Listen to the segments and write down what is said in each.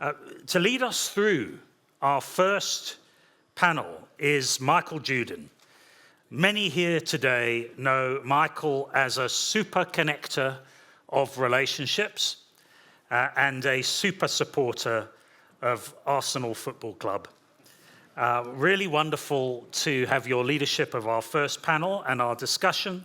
To lead us through our first panel is Michael Juden. Many here today know Michael as a super connector of relationships and a super supporter of Arsenal Football Club. Really wonderful to have your leadership of our first panel, and our discussion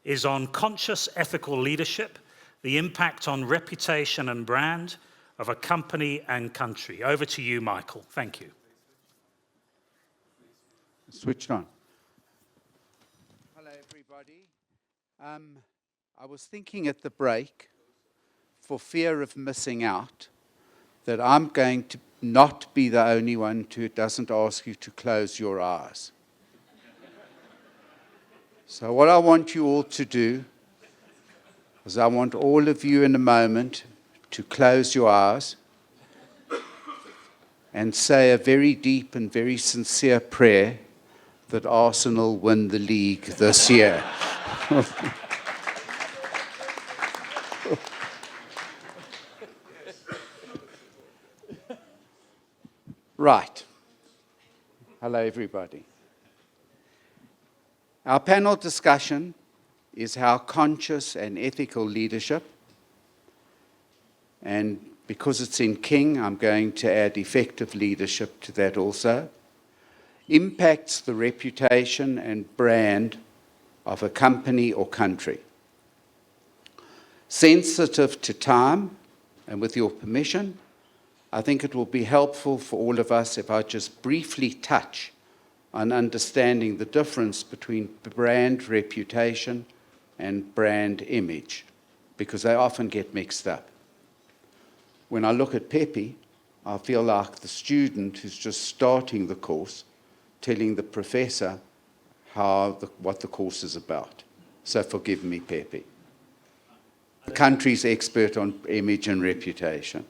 is on conscious ethical leadership, the impact on reputation and brand of a company and country. Over to you, Michael. Thank you. Switched on. Hello, everybody. I was thinking at the break, for fear of missing out, that I'm going to not be the only one who doesn't ask you to close your eyes. So what I want you all to do is I want all of you in a moment to close your eyes and say a very deep and very sincere prayer that Arsenal win the league this year. Right. Hello, everybody. Our panel discussion is how conscious and ethical leadership, and because it's in King, I'm going to add effective leadership to that also, impacts the reputation and brand of a company or country. Sensitive to time, and with your permission, I think it will be helpful for all of us if I just briefly touch on understanding the difference between brand reputation and brand image, because they often get mixed up. When I look at Pepe, I feel like the student who's just starting the course, telling the professor what the course is about. So forgive me, Pepe. The country's expert on image and reputation.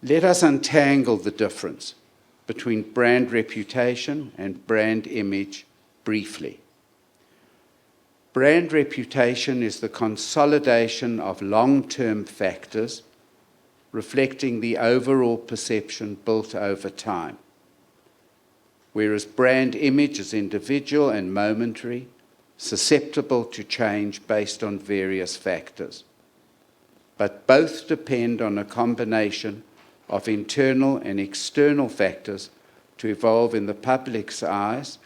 Let us untangle the difference between brand reputation and brand image briefly. Brand reputation is the consolidation of long-term factors reflecting the overall perception built over time, whereas brand image is individual and momentary, susceptible to change based on various factors. But both depend on a combination of internal and external factors to evolve in the public's eyes,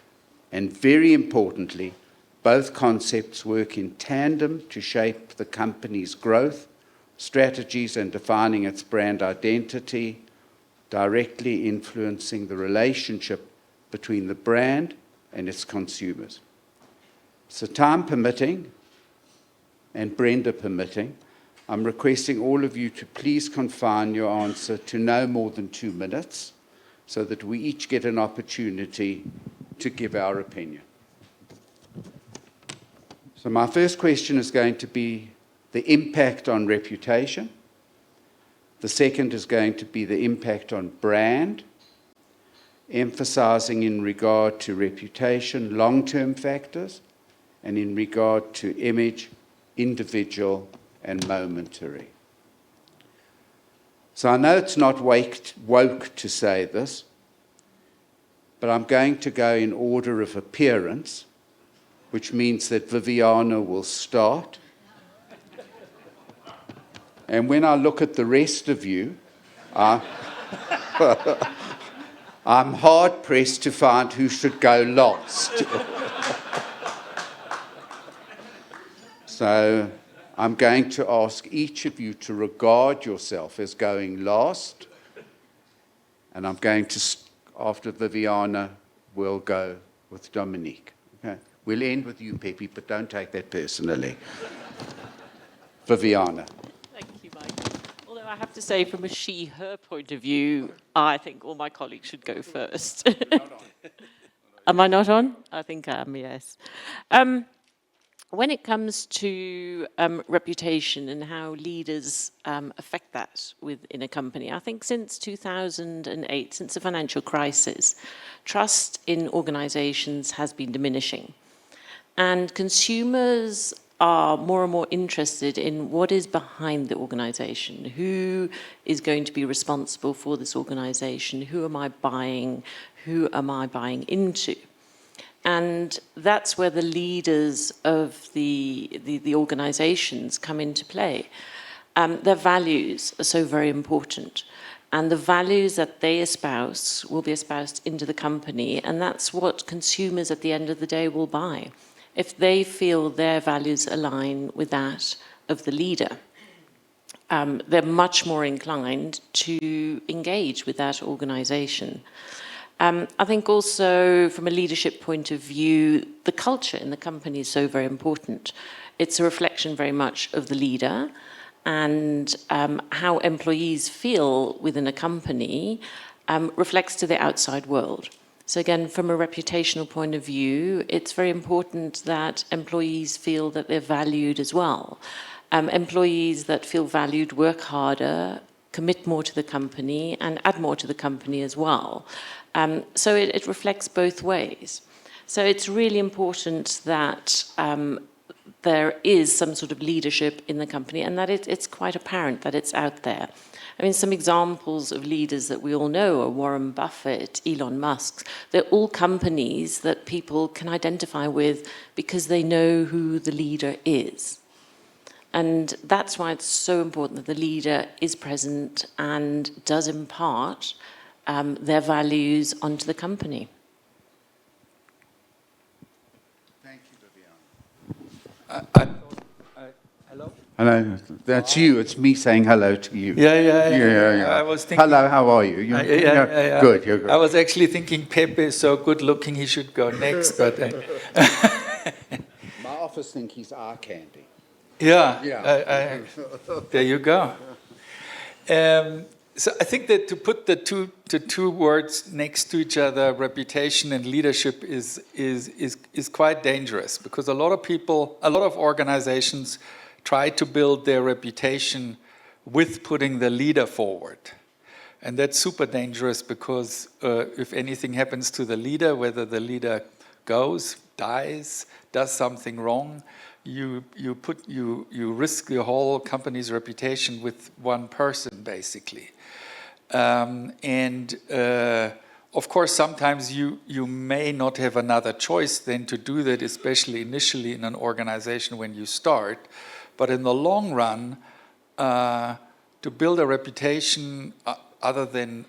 and very importantly, both concepts work in tandem to shape the company's growth, strategies, and defining its brand identity, directly influencing the relationship between the brand and its consumers. So time permitting, and Brenda permitting, I'm requesting all of you to please confine your answer to no more than 2 minutes so that we each get an opportunity to give our opinion. So my first question is going to be the impact on reputation. The second is going to be the impact on brand, emphasizing in regard to reputation, long-term factors, and in regard to image, individual and momentary. So I know it's not woke to say this, but I'm going to go in order of appearance, which means that Viviana will start. And when I look at the rest of you, I'm hard-pressed to find who should go last. So I'm going to ask each of you to regard yourself as going last, and I'm going to, after Viviana, we'll go with Dominique. Okay? We'll end with you, Pepe, but don't take that personally. Viviana. Thank you, Michael. Although I have to say, from a she-her point of view, I think all my colleagues should go first. Am I not on? I think I am, yes. When it comes to reputation and how leaders affect that within a company, I think since 2008, since the financial crisis, trust in organizations has been diminishing. And consumers are more and more interested in what is behind the organization. Who is going to be responsible for this organization? Who am I buying? Who am I buying into? And that's where the leaders of the organizations come into play. Their values are so very important. And the values that they espouse will be espoused into the company, and that's what consumers at the end of the day will buy. If they feel their values align with that of the leader, they're much more inclined to engage with that organization. I think also from a leadership point of view, the culture in the company is so very important. It's a reflection very much of the leader, and how employees feel within a company reflects to the outside world. So again, from a reputational point of view, it's very important that employees feel that they're valued as well. Employees that feel valued work harder, commit more to the company, and add more to the company as well. So it reflects both ways. So it's really important that there is some sort of leadership in the company, and that it's quite apparent that it's out there. I mean, some examples of leaders that we all know are Warren Buffett, Elon Musk. They're all companies that people can identify with because they know who the leader is. And that's why it's so important that the leader is present and does impart their values onto the company. Thank you, Viviane. Hello? Hello, that's you. It's me saying hello to you. Yeah. I was thinking. Hello, how are you? Yeah. Good, you're good. I was actually thinking Pepe is so good looking, he should go next, but. My office think he's eye candy. Yeah. There you go. So I think that to put the two words next to each other, reputation and leadership, is quite dangerous, because a lot of organizations try to build their reputation with putting the leader forward. And that's super dangerous, because if anything happens to the leader, whether the leader goes, dies, does something wrong, you risk your whole company's reputation with one person, basically. Of course, sometimes you may not have another choice than to do that, especially initially in an organization when you start. But in the long run, to build a reputation other than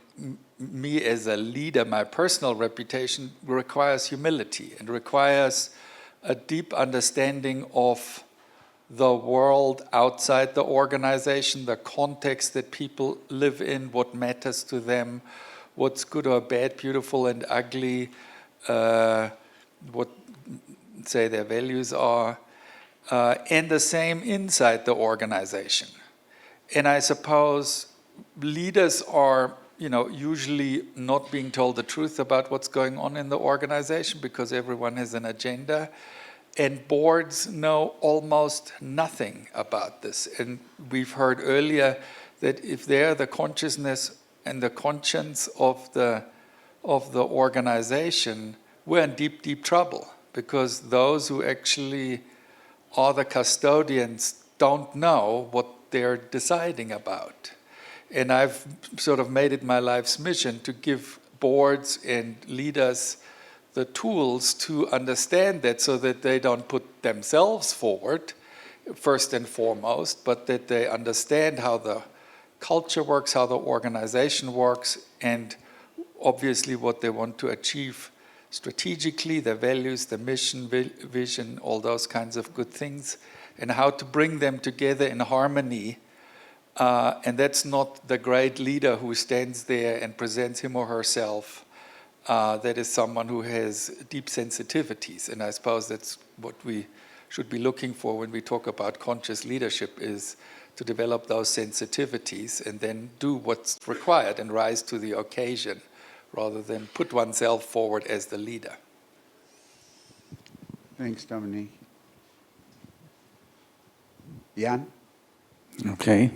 me as a leader, my personal reputation, requires humility and requires a deep understanding of the world outside the organization, the context that people live in, what matters to them, what's good or bad, beautiful and ugly, what, say, their values are, and the same inside the organization. And I suppose leaders are, usually not being told the truth about what's going on in the organization, because everyone has an agenda. And boards know almost nothing about this. And we've heard earlier that if they're the consciousness and the conscience of the organization, we're in deep, deep trouble, because those who actually are the custodians don't know what they're deciding about. And I've sort of made it my life's mission to give boards and leaders the tools to understand that, so that they don't put themselves forward first and foremost, but that they understand how the culture works, how the organization works, and obviously what they want to achieve strategically, their values, the mission, vision, all those kinds of good things, and how to bring them together in harmony. And that's not the great leader who stands there and presents him or herself. That is someone who has deep sensitivities. And I suppose that's what we should be looking for when we talk about conscious leadership, is to develop those sensitivities and then do what's required and rise to the occasion, rather than put oneself forward as the leader. Thanks, Dominique. Jan? Okay.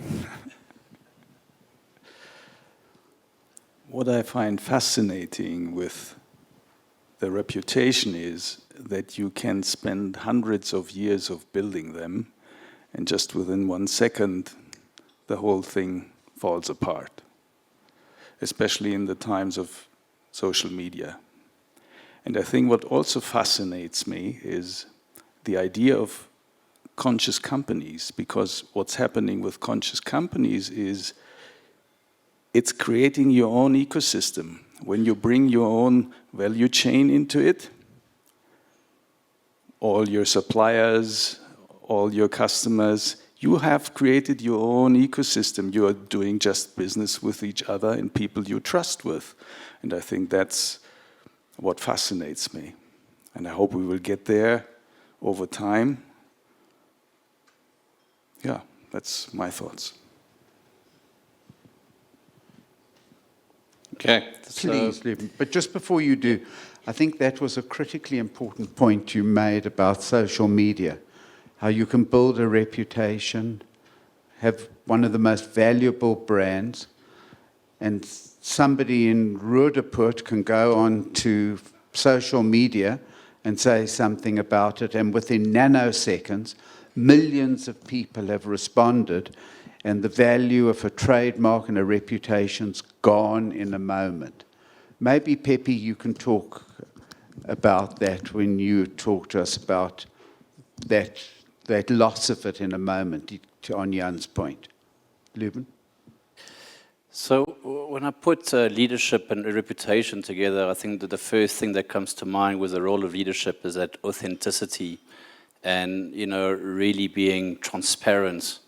What I find fascinating with the reputation is that you can spend hundreds of years of building them, and just within 1 second, the whole thing falls apart, especially in the times of social media. And I think what also fascinates me is the idea of conscious companies, because what's happening with conscious companies is it's creating your own ecosystem. When you bring your own value chain into it, all your suppliers, all your customers, you have created your own ecosystem. You are doing just business with each other and people you trust with. And I think that's what fascinates me. And I hope we will get there over time. Yeah, that's my thoughts. Okay. Please, Levin. But just before you do, I think that was a critically important point you made about social media, how you can build a reputation, have one of the most valuable brands, and somebody in Roodepoort can go on to social media and say something about it, and within nanoseconds, millions of people have responded, and the value of a trademark and a reputation's gone in a moment. Maybe, Pepe, you can talk about that when you talk to us about that loss of it in a moment, on Jan's point. Leuben? So when I put leadership and reputation together, I think that the first thing that comes to mind with the role of leadership is that authenticity and, really being transparent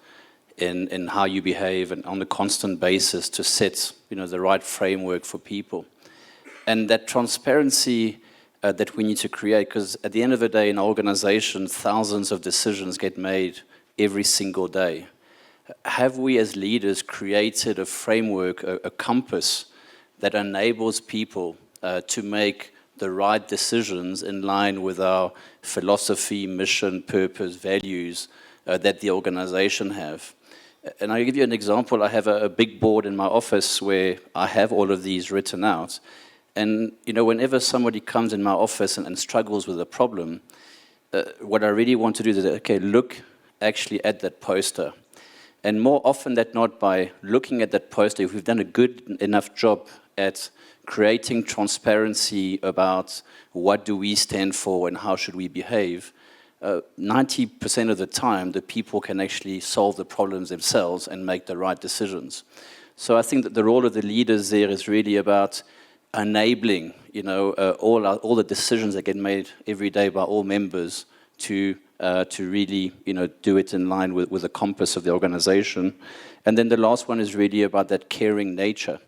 in how you behave and on a constant basis to set, the right framework for people. And that transparency that we need to create, because at the end of the day, in an organization, thousands of decisions get made every single day. Have we as leaders created a framework, a compass that enables people to make the right decisions in line with our philosophy, mission, purpose, values that the organization have? And I'll give you an example. I have a big board in my office where I have all of these written out. And, whenever somebody comes in my office and struggles with a problem, what I really want to do is, okay, look actually at that poster. And more often than not, by looking at that poster, if we've done a good enough job at creating transparency about what do we stand for and how should we behave, 90% of the time, the people can actually solve the problems themselves and make the right decisions. So I think that the role of the leaders there is really about enabling, all the decisions that get made every day by all members to really, do it in line with the compass of the organization. And then the last one is really about that caring nature.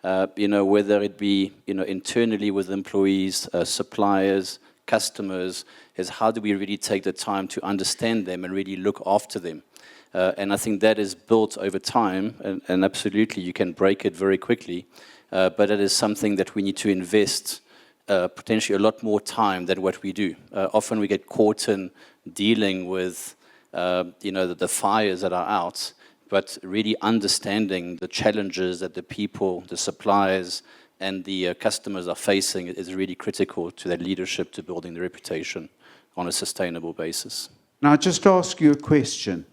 Whether it be, internally with employees, suppliers, customers, is how do we really take the time to understand them and really look after them? And I think that is built over time, and absolutely you can break it very quickly, but it is something that we need to invest potentially a lot more time than what we do. Often we get caught in dealing with, the fires that are out, but really understanding the challenges that the people, the suppliers, and the customers are facing is really critical to their leadership, to building the reputation on a sustainable basis. Now, I'll just ask you a question.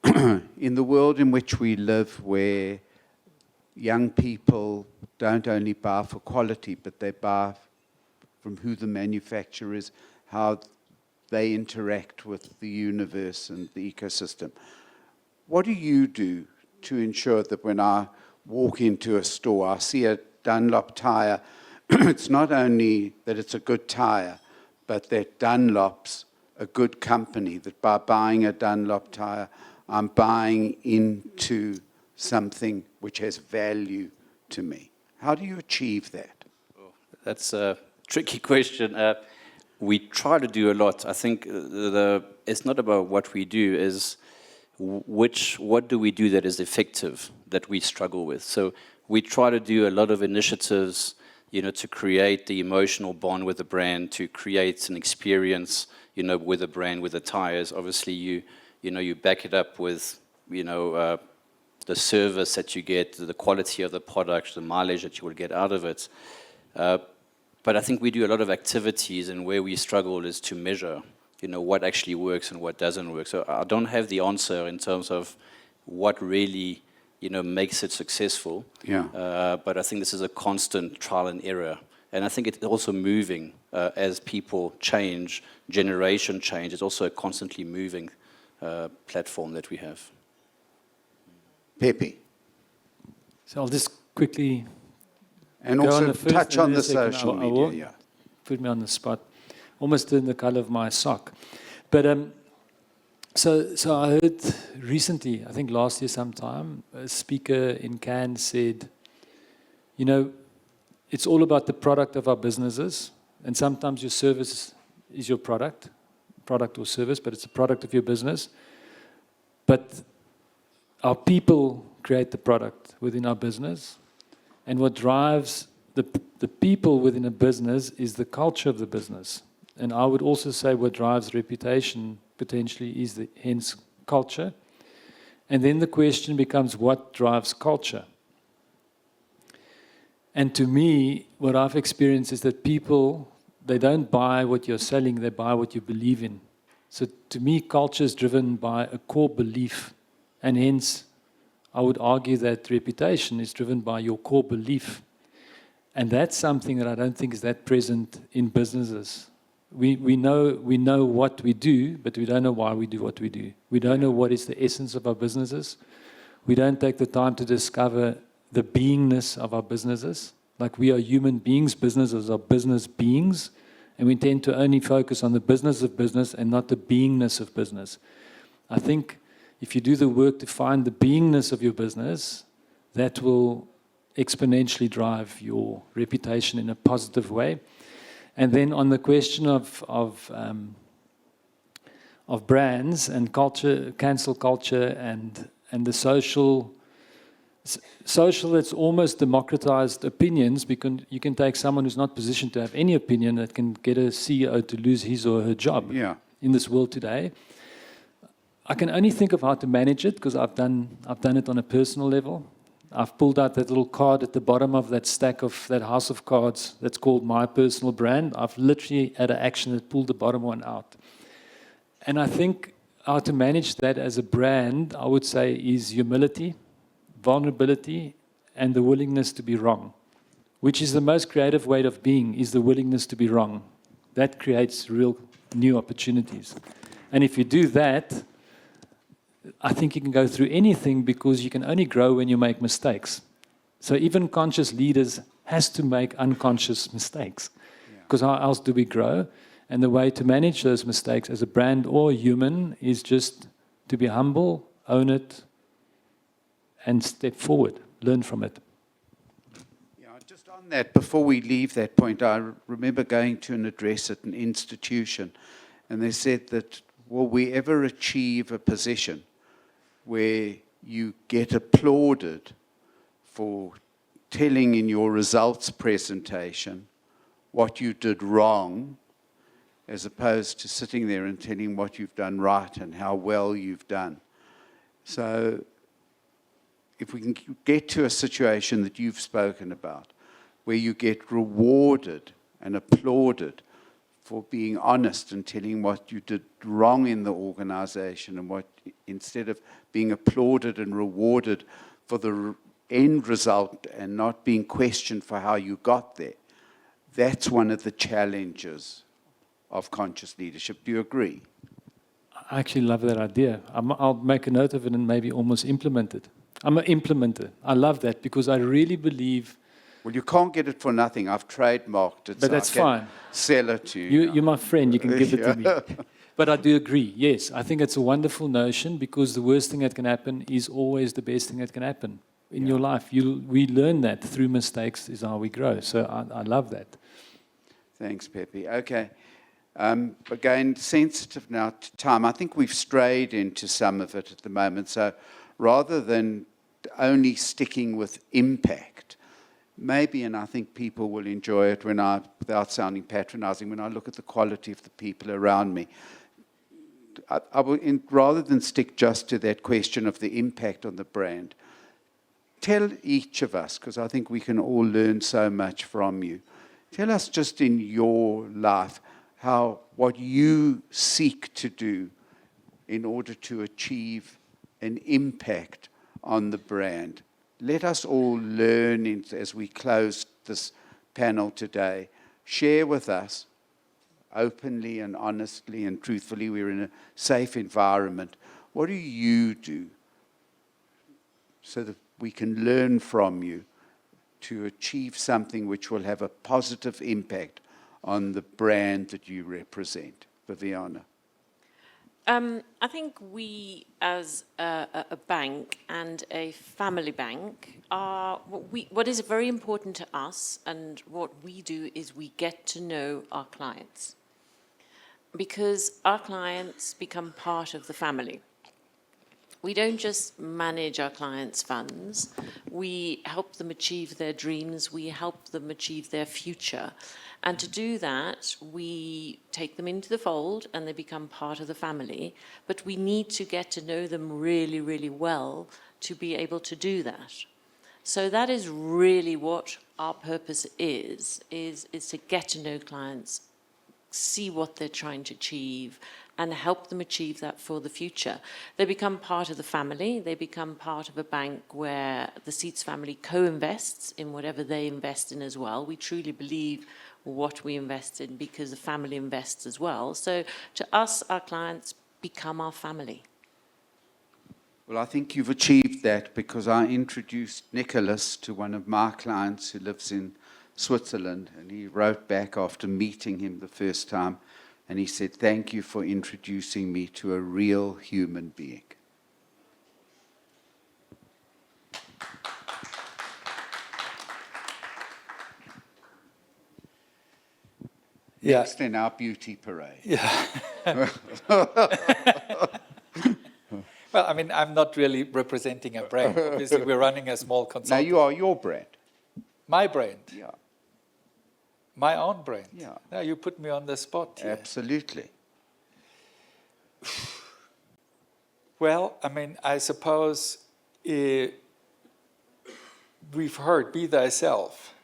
In the world in which we live, where young people don't only buy for quality, but they buy from who the manufacturer is, how they interact with the universe and the ecosystem. What do you do to ensure that when I walk into a store, I see a Dunlop tire, it's not only that it's a good tire, but that Dunlop's a good company, that by buying a Dunlop tire, I'm buying into something which has value to me. How do you achieve that? That's a tricky question. We try to do a lot. I think it's not about what we do, is what do we do that is effective, that we struggle with. So we try to do a lot of initiatives, to create the emotional bond with the brand, to create an experience, with the brand, with the tires. Obviously, you back it up with, the service that you get, the quality of the product, the mileage that you will get out of it. But I think we do a lot of activities, and where we struggle is to measure, what actually works and what doesn't work. So I don't have the answer in terms of what really, makes it successful. Yeah. But I think this is a constant trial and error. And I think it's also moving as people change, generation change. It's also a constantly moving platform that we have. Pepe. So I'll just quickly And go on also the first touch and on then the second. social I will. media. Yeah. Put me on the spot. Almost turned the color of my sock. But so I heard recently, I think last year sometime, a speaker in Cannes said, it's all about the product of our businesses. And sometimes your service is your product or service, but it's a product of your business. But our people create the product within our business. And what drives the people within a business is the culture of the business. And I would also say what drives reputation potentially is hence culture. And then the question becomes, what drives culture? And to me, what I've experienced is that people, they don't buy what you're selling, they buy what you believe in. So to me, culture is driven by a core belief. And hence, I would argue that reputation is driven by your core belief. And that's something that I don't think is that present in businesses. We know what we do, but we don't know why we do what we do. We don't know what is the essence of our businesses. We don't take the time to discover the beingness of our businesses. Like, we are human beings, businesses are business beings, and we tend to only focus on the business of business and not the beingness of business. I think if you do the work to find the beingness of your business, that will exponentially drive your reputation in a positive way. And then on the question of brands and culture, cancel culture, and the social, it's almost democratized opinions, because you can take someone who's not positioned to have any opinion that can get a CEO to lose his or her job in this world today. I can only think of how to manage it, because I've done it on a personal level. I've pulled out that little card at the bottom of that stack of that house of cards that's called my personal brand. I've literally had an action that pulled the bottom one out. And I think how to manage that as a brand, I would say, is humility, vulnerability, and the willingness to be wrong, which is the most creative way of being, is the willingness to be wrong. That creates real new opportunities. And if you do that, I think you can go through anything, because you can only grow when you make mistakes. So even conscious leaders has to make unconscious mistakes, because how else do we grow? And the way to manage those mistakes as a brand or human is just to be humble, own it, and step forward, learn from it. Yeah, just on that, before we leave that point, I remember going to an address at an institution, and they said that, will we ever achieve a position where you get applauded for telling in your results presentation what you did wrong, as opposed to sitting there and telling what you've done right and how well you've done? So if we can get to a situation that you've spoken about, where you get rewarded and applauded for being honest and telling what you did wrong in the organization, and what, instead of being applauded and rewarded for the end result and not being questioned for how you got there, that's one of the challenges of conscious leadership. Do you agree? I actually love that idea. I'll make a note of it and maybe almost implement it. I'm an implementer. I love that, because I really believe. Well, you can't get it for nothing. I've trademarked it. But so that's I can fine. Sell it to you. You're my friend. You can give it to me. But I do agree. Yes, I think it's a wonderful notion, because the worst thing that can happen is always the best thing that can happen in your life. We learn that through mistakes is how we grow. So I love that. Thanks, Pepe. Okay. Again, sensitive now to time. I think we've strayed into some of it at the moment. So rather than only sticking with impact, maybe, and I think people will enjoy it without sounding patronizing, when I look at the quality of the people around me, I will, rather than stick just to that question of the impact on the brand, tell each of us, because I think we can all learn so much from you, Tell us just in your life what you seek to do in order to achieve an impact on the brand. Let us all learn as we close this panel today. Share with us openly and honestly and truthfully. We're in a safe environment. What do you do so that we can learn from you to achieve something which will have a positive impact on the brand that you represent? Viviana. I think we, as a bank and a family bank, what is very important to us, and what we do is we get to know our clients, because our clients become part of the family. We don't just manage our clients' funds. We help them achieve their dreams. We help them achieve their future. And to do that, we take them into the fold and they become part of the family. But we need to get to know them really, really well to be able to do that. So that is really what our purpose is to get to know clients, see what they're trying to achieve, and help them achieve that for the future. They become part of the family. They become part of a bank where the Seats family co-invests in whatever they invest in as well. We truly believe what we invest in because the family invests as well. So to us, our clients become our family. Well, I think you've achieved that, because I introduced Nicholas to one of my clients who lives in Switzerland, and he wrote back after meeting him the first time, and he said, "Thank you for introducing me to a real human being." Yeah. Next in our beauty parade. Yeah. Well, I mean, I'm not really representing a brand. Obviously, we're running a small Now consulting. you are your brand. My brand. Yeah, My own brand. Yeah. Now you put me on the spot here. absolutely. Well, I mean, I suppose we've heard be thyself.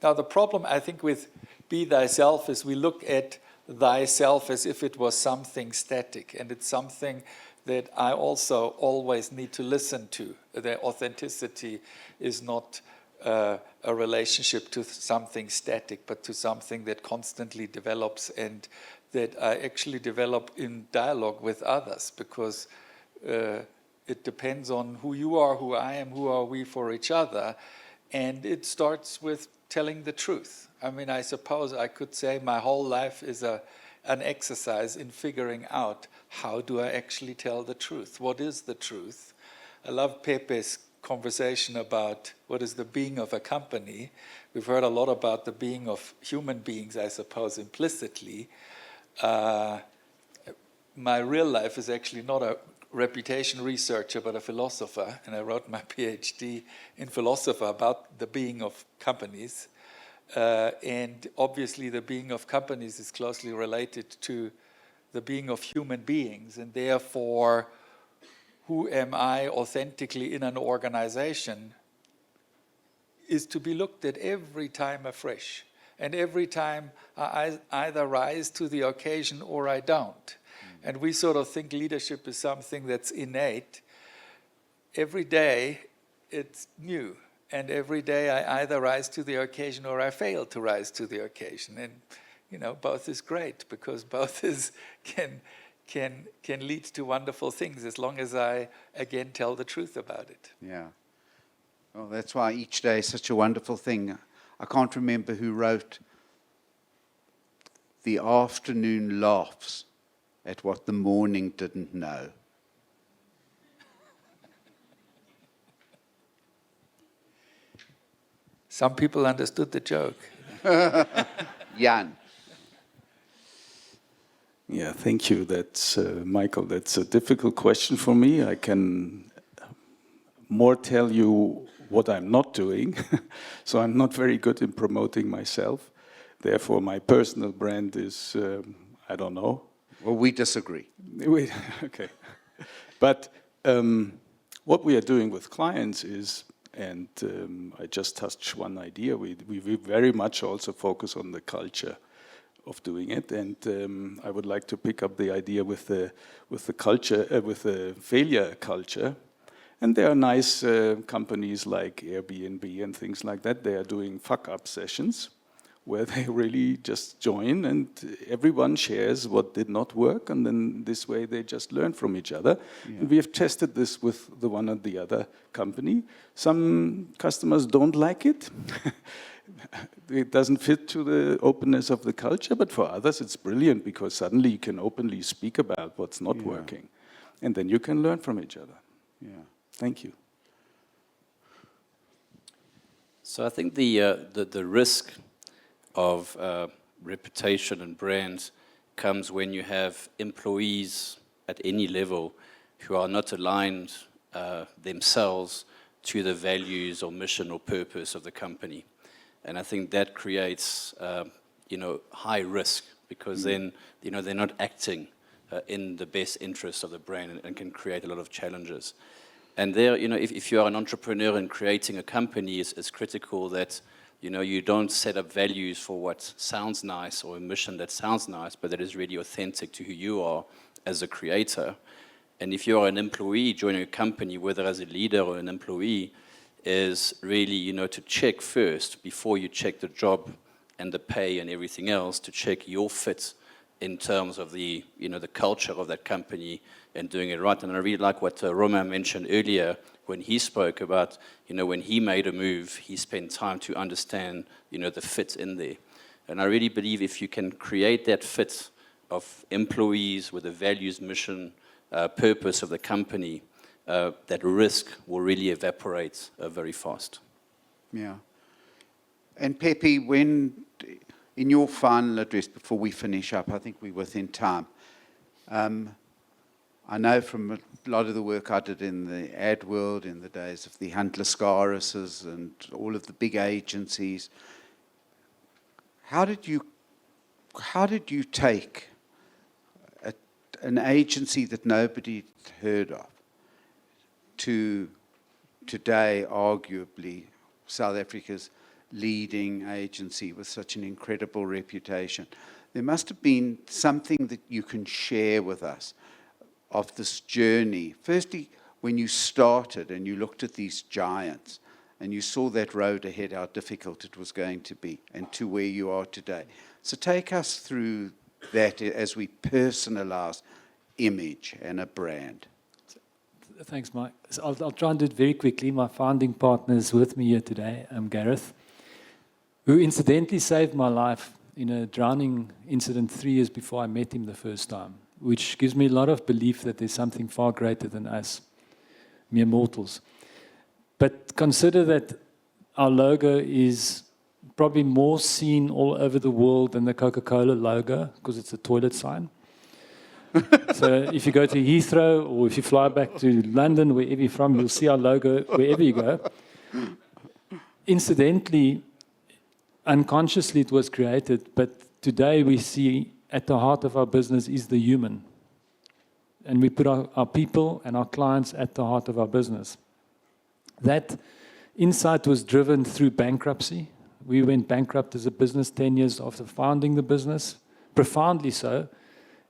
Now, the problem, I think, with be thyself is we look at thyself as if it was something static, and it's something that I also always need to listen to. The authenticity is not a relationship to something static, but to something that constantly develops and that I actually develop in dialogue with others, because it depends on who you are, who I am, who are we for each other. And it starts with telling the truth. I mean, I suppose I could say my whole life is an exercise in figuring out how do I actually tell the truth? What is the truth? I love Pepe's conversation about what is the being of a company. We've heard a lot about the being of human beings, I suppose, implicitly. My real life is actually not a reputation researcher, but a philosopher, and I wrote my PhD in philosophy about the being of companies. And obviously the being of companies is closely related to the being of human beings, and therefore who am I authentically in an organization is to be looked at every time afresh. And every time I either rise to the occasion or I don't. And we sort of think leadership is something that's innate. Every day it's new. And every day I either rise to the occasion or I fail to rise to the occasion. And, you know, both is great, because both can lead to wonderful things as long as I, again, tell the truth about it. Yeah. Well, that's why each day is such a wonderful thing. I can't remember who wrote, "The afternoon laughs at what the morning didn't know." Some people understood the joke. Jan. Yeah, thank you. That's Michael. That's a difficult question for me. I can more tell you what I'm not doing. So I'm not very good in promoting myself. Therefore, my personal brand is, I don't know. Well, we disagree. Wait, okay. But what we are doing with clients is, And I just touched one idea. We very much also focus on the culture of doing it, and I would like to pick up the idea with the culture, with the failure culture. And there are nice companies like Airbnb and things like that. They are doing fuck-up sessions where they really just join and everyone shares what did not work, and then this way they just learn from each other. Yeah. And we have tested this with the one or the other company. Some customers don't like it. It doesn't fit to the openness of the culture, but for others it's brilliant because suddenly you can openly speak about what's not working. And then you can learn from each other. Yeah. Thank you. So I think the risk of reputation and brand comes when you have employees at any level who are not aligned themselves to the values or mission or purpose of the company. And I think that creates, high risk because then, they're not acting in the best interest of the brand and can create a lot of challenges. And there, if you are an entrepreneur and creating a company, it's critical that, you don't set up values for what sounds nice or a mission that sounds nice, but that is really authentic to who you are as a creator. And if you are an employee joining a company, whether as a leader or an employee, is really, to check first before you check the job and the pay and everything else, to check your fit in terms of the, the culture of that company and doing it right. And I really like what Romain mentioned earlier when he spoke about, when he made a move, he spent time to understand, the fit in there. And I really believe if you can create that fit of employees with the values, mission, purpose of the company, that risk will really evaporate very fast. Yeah. And Pepe, when, in your final address, before we finish up, I think we're within time. I know from a lot of the work I did in the ad world in the days of the Hunt Lascarises and all of the big agencies, how did you take an agency that nobody heard of to today, arguably, South Africa's leading agency with such an incredible reputation? There must have been something that you can share with us of this journey. Firstly, when you started and you looked at these giants and you saw that road ahead, how difficult it was going to be, and to where you are today. So take us through that as we personalize image and a brand. Thanks, Mike. So I'll try and do it very quickly. My founding partner is with me here today, Gareth, who incidentally saved my life in a drowning incident 3 years before I met him the first time, which gives me a lot of belief that there's something far greater than us, mere mortals. But consider that our logo is probably more seen all over the world than the Coca-Cola logo, because it's a toilet sign. So if you go to Heathrow or if you fly back to London, wherever you're from, you'll see our logo wherever you go. Incidentally, unconsciously it was created, but today we see at the heart of our business is the human. And we put our people and our clients at the heart of our business. That insight was driven through bankruptcy. We went bankrupt as a business 10 years after founding the business, profoundly so.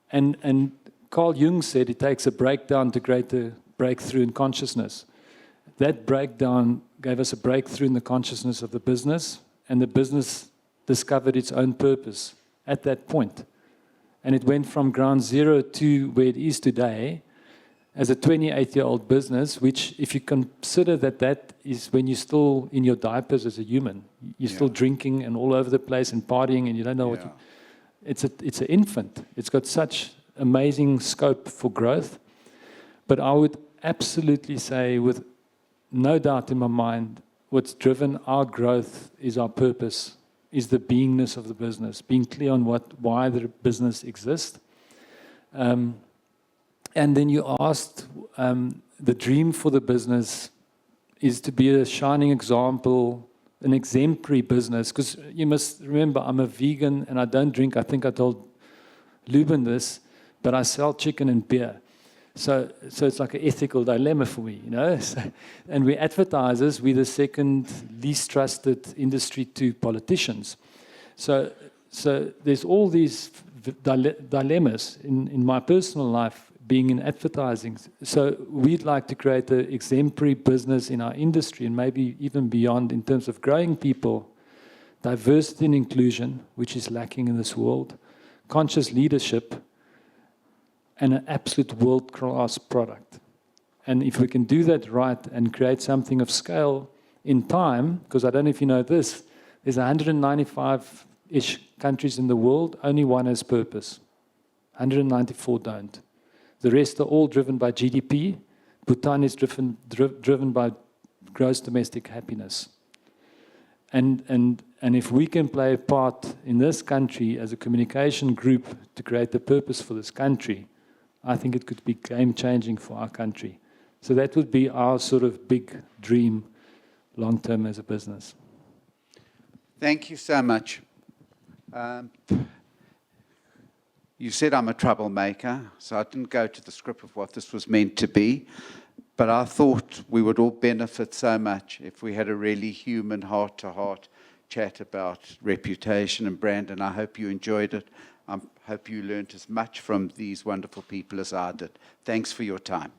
And Carl Jung said it takes a breakdown to create a breakthrough in consciousness. That breakdown gave us a breakthrough in the consciousness of the business, and the business discovered its own purpose at that point. And it went from ground zero to where it is today as a 28-year-old business, which if you consider that is when you're still in your diapers as a human, you're still drinking and all over the place and partying and you don't know what you... It's an infant. It's got such amazing scope for growth. But I would absolutely say with no doubt in my mind, what's driven our growth is our purpose, is the beingness of the business, being clear on why the business exists. And then you asked, the dream for the business is to be a shining example, an exemplary business, because you must remember, I'm a vegan and I don't drink. I think I told Lubin this, but I sell chicken and beer. So it's like an ethical dilemma for me, you know. And we advertisers, we're the second least trusted industry to politicians. So there's all these dilemmas in my personal life being in advertising. So we'd like to create an exemplary business in our industry and maybe even beyond in terms of growing people, diversity and inclusion, which is lacking in this world, conscious leadership, and an absolute world-class product. And if we can do that right and create something of scale in time, because I don't know if you know this, there's 195-ish countries in the world, only one has purpose. 194 don't. The rest are all driven by GDP. Bhutan is driven by gross domestic happiness. And if we can play a part in this country as a communication group to create the purpose for this country, I think it could be game-changing for our country. So that would be our sort of big dream long-term as a business. Thank you so much. You said I'm a troublemaker, so I didn't go to the script of what this was meant to be, but I thought we would all benefit so much if we had a really human heart-to-heart chat about reputation and brand, and I hope you enjoyed it. I hope you learned as much from these wonderful people as I did. Thanks for your time.